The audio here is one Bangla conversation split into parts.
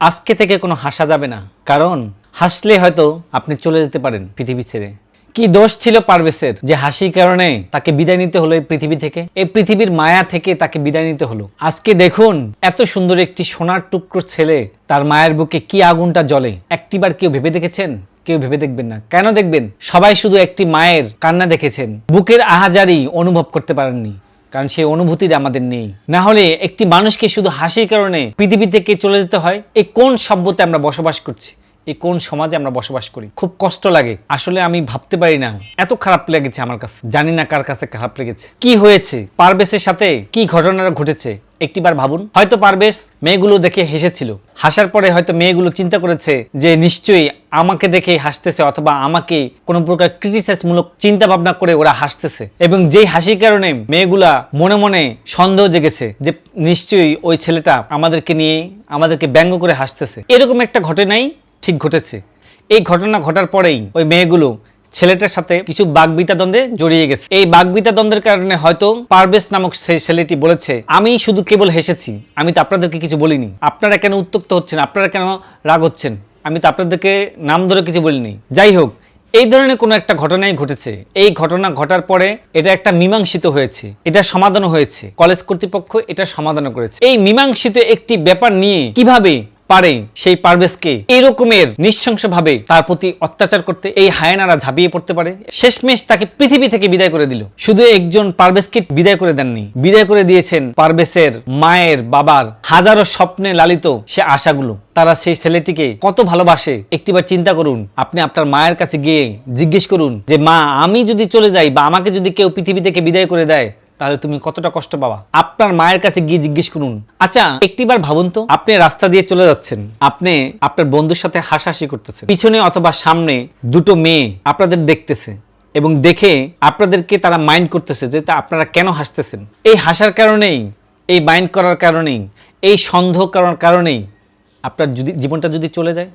আজকে থেকে কোনো হাসা যাবে না, কারণ হাসলে হয়তো আপনি চলে যেতে পারেন পৃথিবী ছেড়ে। কি দোষ ছিল পারভেজের যে হাসির কারণে তাকে বিদায় নিতে হলো এই পৃথিবী থেকে, এই পৃথিবীর মায়া থেকে তাকে বিদায় নিতে হলো। আজকে দেখুন এত সুন্দর একটি সোনার টুকরো ছেলে, তার মায়ের বুকে কি আগুনটা জ্বলে। একটিবার কেউ ভেবে দেখেছেন? কেউ ভেবে দেখবেন না। কেন দেখবেন? সবাই শুধু একটি মায়ের কান্না দেখেছেন, বুকের আহাজারি অনুভব করতে পারেননি, কারণ সেই অনুভূতিটা আমাদের নেই। না হলে একটি মানুষকে শুধু হাসির কারণে পৃথিবী থেকে চলে যেতে হয়? এই কোন সভ্যতে আমরা বসবাস করছি, এই কোন সমাজে আমরা বসবাস করি? খুব কষ্ট লাগে আসলে, আমি ভাবতে পারি না, এত খারাপ লেগেছে আমার কাছে। জানি না কার কাছে খারাপ লেগেছে। কি হয়েছে পারভেজের সাথে, কি ঘটনাটা ঘটেছে একটিবার ভাবুন। হয়তো পারভেজ মেয়েগুলো দেখে হেসেছিল, হাসার পরে হয়তো মেয়েগুলো চিন্তা করেছে যে নিশ্চয়ই আমাকে দেখে হাসতেছে, অথবা আমাকে কোনো প্রকার ক্রিটিসাইজ মূলক চিন্তা ভাবনা করে ওরা হাসতেছে, এবং যেই হাসির কারণে মেয়েগুলা মনে মনে সন্দেহ জেগেছে যে নিশ্চয়ই ওই ছেলেটা আমাদেরকে নিয়ে, আমাদেরকে ব্যঙ্গ করে হাসতেছে। এরকম একটা ঘটনাই ঠিক ঘটেছে। এই ঘটনা ঘটার পরেই ওই মেয়েগুলো ছেলেটার সাথে কিছু বাগবিতণ্ডে জড়িয়ে গেছে। এই বাগবিতণ্ডের কারণে হয়তো পারভেজ নামক সেই ছেলেটি বলেছে, আমি শুধু কেবল হেসেছি, আমি তো আপনাদেরকে কিছু বলিনি, আপনারা কেন উত্ত্যক্ত হচ্ছেন, আপনারা কেন রাগ হচ্ছেন, আমি তো আপনাদেরকে নাম ধরে কিছু বলিনি। যাই হোক, এই ধরনের কোনো একটা ঘটনাই ঘটেছে। এই ঘটনা ঘটার পরে এটা একটা মীমাংসিত হয়েছে, এটা সমাধান হয়েছে, কলেজ কর্তৃপক্ষ এটা সমাধান করেছে। এই মীমাংসিত একটি ব্যাপার নিয়ে কিভাবে পারে সেই পারভেজকে এরকমের নৃশংসভাবে তার প্রতি অত্যাচার করতে এই হায়নারা ঝাঁপিয়ে পড়তে পারে? শেষমেশ তাকে পৃথিবী থেকে বিদায় করে দিল। শুধু একজন পারভেজকে বিদায় করে দেননি, বিদায় করে দিয়েছেন পারভেজের মায়ের, বাবার হাজারো স্বপ্নে লালিত সে আশাগুলো। তারা সেই ছেলেটিকে কত ভালোবাসে একটিবার চিন্তা করুন। আপনি আপনার মায়ের কাছে গিয়ে জিজ্ঞেস করুন যে মা, আমি যদি চলে যাই বা আমাকে যদি কেউ পৃথিবী থেকে বিদায় করে দেয় তাহলে তুমি কতটা কষ্ট পাবা। আপনার মায়ের কাছে গিয়ে জিজ্ঞেস করুন। আচ্ছা একটিবার ভাবুন তো, আপনি রাস্তা দিয়ে চলে যাচ্ছেন, আপনি আপনার বন্ধুর সাথে হাসাহাসি করতেছেন, পিছনে অথবা সামনে দুটো মেয়ে আপনাদের দেখতেছে এবং দেখে আপনাদেরকে তারা মাইন্ড করতেছে যে আপনারা কেন হাসতেছেন। এই হাসার কারণেই, এই মাইন্ড করার কারণেই, এই সন্দেহ করার কারণেই আপনার যদি জীবনটা যদি চলে যায়,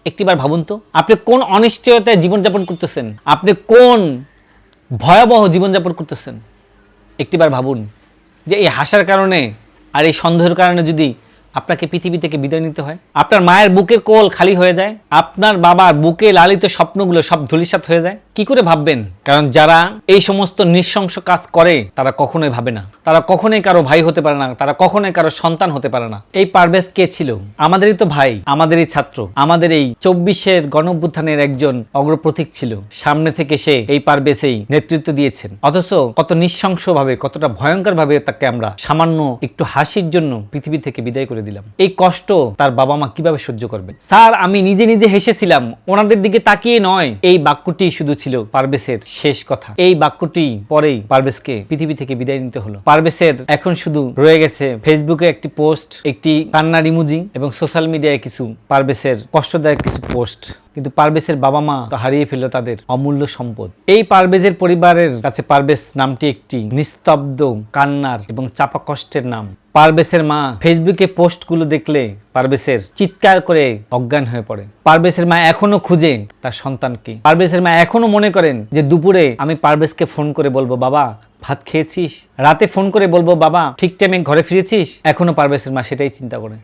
একটিবার ভাবুন তো আপনি কোন অনিশ্চয়তায় জীবনযাপন করতেছেন, আপনি কোন ভয়াবহ জীবনযাপন করতেছেন। একটিবার ভাবুন যে এই হাসার কারণে আর এই সন্দেহের কারণে যদি আপনাকে পৃথিবী থেকে বিদায় নিতে হয়, আপনার মায়ের বুকের কোল খালি হয়ে যায়, আপনার বাবার বুকে লালিত স্বপ্নগুলো সব ধূলিসাৎ হয়ে যায়, কি করে ভাববেন? কারণ যারা এই সমস্ত নৃশংস কাজ করে তারা কখনোই ভাবে না, তারা কখনোই কারো ভাই হতে পারে না, তারা কখনোই কারো সন্তান হতে পারে না। এই পারভেজ কে ছিল? আমাদেরই তো ভাই, আমাদেরই ছাত্র, আমাদের এই 24-এর গণঅভ্যুত্থানের একজন অগ্রপ্রতীক ছিল। সামনে থেকে সে এই পারভেজেই নেতৃত্ব দিয়েছেন, অথচ কত নৃশংসভাবে, কতটা ভয়ঙ্কর ভাবে তাকে আমরা সামান্য একটু হাসির জন্য পৃথিবী থেকে বিদায় করে দিলাম। এই কষ্ট তার বাবা মা কিভাবে সহ্য করবে? স্যার আমি নিজে নিজে হেসেছিলাম, ওনাদের দিকে তাকিয়ে নয়। এই বাক্যটি শুধু ছিল পারভেজের শেষ কথা। এই বাক্যটি পরেই পারভেজকে পৃথিবী থেকে বিদায় নিতে হলো। পারভেজের এখন শুধু রয়ে গেছে ফেসবুকে একটি পোস্ট, একটি কান্নার ইমোজি এবং সোশ্যাল মিডিয়ায় কিছু পারভেজের কষ্টদায়ক কিছু পোস্ট। কিন্তু পারভেজের বাবা মা তো হারিয়ে ফেলল তাদের অমূল্য সম্পদ। এই পারভেজের পরিবারের কাছে পারভেজ নামটি একটি নিস্তব্ধ কান্নার এবং চাপা কষ্টের নাম। পারভেজের মা ফেসবুকে পোস্টগুলো দেখলে পারভেজের চিৎকার করে অজ্ঞান হয়ে পড়ে। পারভেজের মা এখনো খুঁজে তার সন্তানকে। পারভেজের মা এখনো মনে করেন যে দুপুরে আমি পারভেজকে ফোন করে বলবো বাবা ভাত খেয়েছিস, রাতে ফোন করে বলবো বাবা ঠিক টাইমে ঘরে ফিরেছিস। এখনো পারভেজের মা সেটাই চিন্তা করে।